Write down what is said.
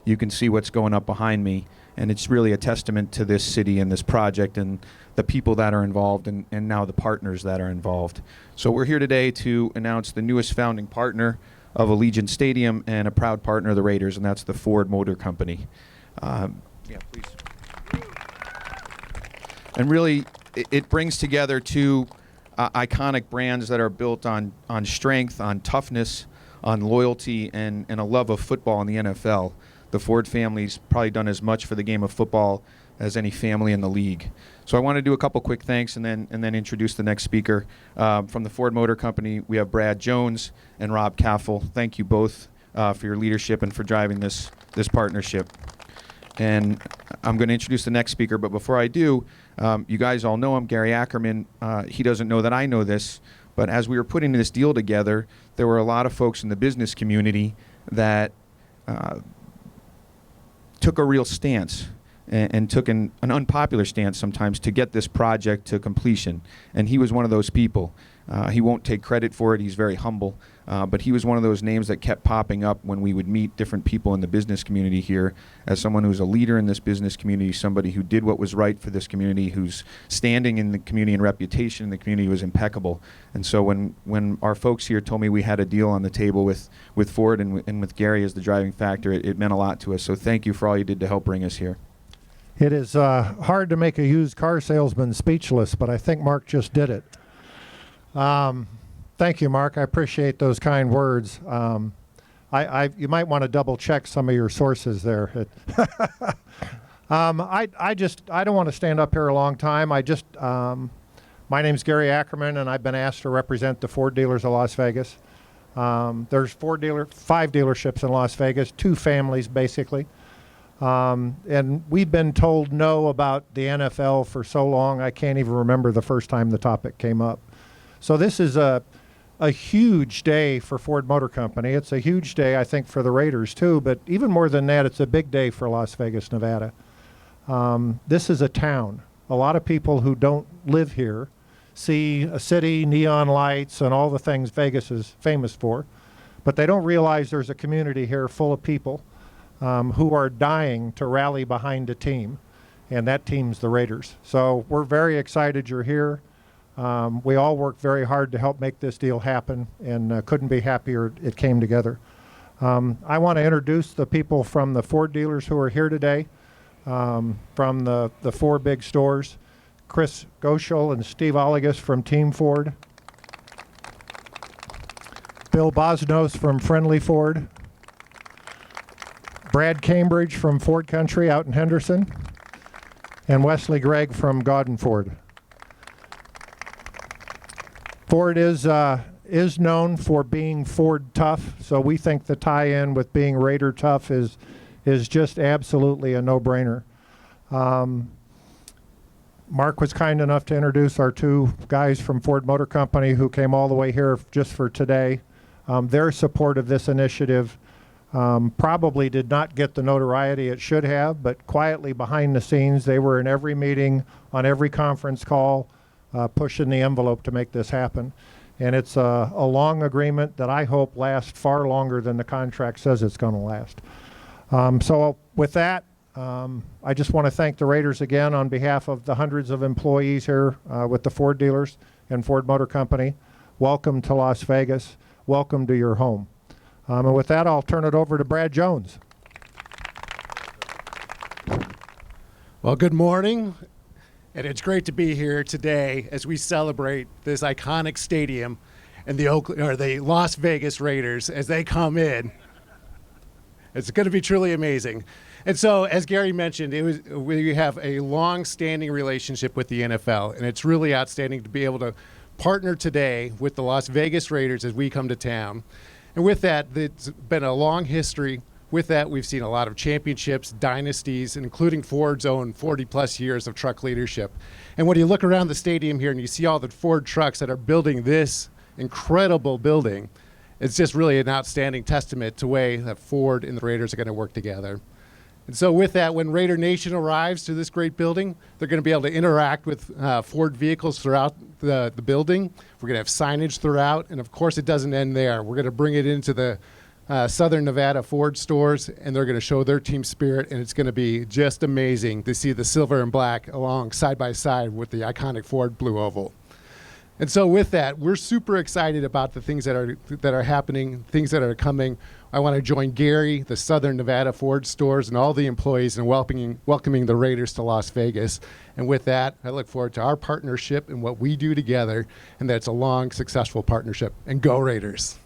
You can see what's going up behind me, and it's really a testament to this city and this project and the people that are involved and now the partners that are involved. So we're here today to announce the newest founding partner of Allegiant Stadium and a proud partner of the Raiders, and that's the Ford Motor Company. Yeah, please. And really, it brings together two iconic brands that are built on strength, on toughness, on loyalty, and a love of football in the NFL. The Ford family's probably done as much for the game of football as any family in the league. So I want to do a couple quick thanks and then introduce the next speaker. From the Ford Motor Company, we have Brad Jones and Rob Caffel. Thank you both for your leadership and for driving this partnership. And I'm going to introduce the next speaker, but before I do, you guys all know him, Gary Ackerman. He doesn't know that I know this, but as we were putting this deal together, there were a lot of folks in the business community that took a real stance and took an unpopular stance sometimes to get this project to completion. And he was one of those people. He won't take credit for it. He's very humble. But he was one of those names that kept popping up when we would meet different people in the business community here as someone who's a leader in this business community, somebody who did what was right for this community, whose standing in the community and reputation in the community was impeccable. And so when our folks here told me we had a deal on the table with Ford and with Gary as the driving factor, it meant a lot to us. So thank you for all you did to help bring us here. It is hard to make a used car salesman speechless, but I think Mark just did it. Thank you, Mark. I appreciate those kind words. You might want to double check some of your sources there. I don't want to stand up here a long time. My name's Gary Ackerman, and I've been asked to represent the Ford dealers of Las Vegas. There's 5 dealerships in Las Vegas, 2 families basically. And we've been told no about the NFL for so long, I can't even remember the first time the topic came up. So this is a huge day for Ford Motor Company. It's a huge day, I think, for the Raiders too, but even more than that, it's a big day for Las Vegas, Nevada. This is a town. A lot of people who don't live here see a city, neon lights, and all the things Vegas is famous for, but they don't realize there's a community here full of people who are dying to rally behind a team, and that team's the Raiders. So we're very excited you're here. We all worked very hard to help make this deal happen, and couldn't be happier it came together. I want to introduce the people from the Ford dealers who are here today, from the 4 big stores. Chris Goschel and Steve Oligas from Team Ford. Bill Bosnos from Friendly Ford. Brad Cambridge from Ford Country out in Henderson. And Wesley Gregg from Gaudin Ford. Ford is known for being Ford tough, so we think the tie-in with being Raider tough is just absolutely a no-brainer. Mark was kind enough to introduce our 2 guys from Ford Motor Company who came all the way here just for today. Their support of this initiative probably did not get the notoriety it should have, but quietly behind the scenes, they were in every meeting, on every conference call, pushing the envelope to make this happen. And it's a long agreement that I hope lasts far longer than the contract says it's going to last. So with that, I just want to thank the Raiders again on behalf of the hundreds of employees here with the Ford dealers and Ford Motor Company. Welcome to Las Vegas. Welcome to your home. And with that, I'll turn it over to Brad Jones. Well, good morning. And it's great to be here today as we celebrate this iconic stadium and the Las Vegas Raiders as they come in. It's going to be truly amazing. And so, as Gary mentioned, we have a long-standing relationship with the NFL, and it's really outstanding to be able to partner today with the Las Vegas Raiders as we come to town. And with that, it's been a long history. With that, we've seen a lot of championships, dynasties, including Ford's own 40-plus years of truck leadership. And when you look around the stadium here and you see all the Ford trucks that are building this incredible building, it's just really an outstanding testament to the way that Ford and the Raiders are going to work together. And so with that, when Raider Nation arrives to this great building, they're going to be able to interact with Ford vehicles throughout the building. We're going to have signage throughout. And of course, it doesn't end there. We're going to bring it into the Southern Nevada Ford stores, and they're going to show their team spirit. And it's going to be just amazing to see the silver and black along side by side with the iconic Ford Blue Oval. And so with that, we're super excited about the things that are happening, things that are coming. I want to join Gary, the Southern Nevada Ford stores, and all the employees in welcoming the Raiders to Las Vegas. And with that, I look forward to our partnership and what we do together, and that it's a long, successful partnership. And go Raiders.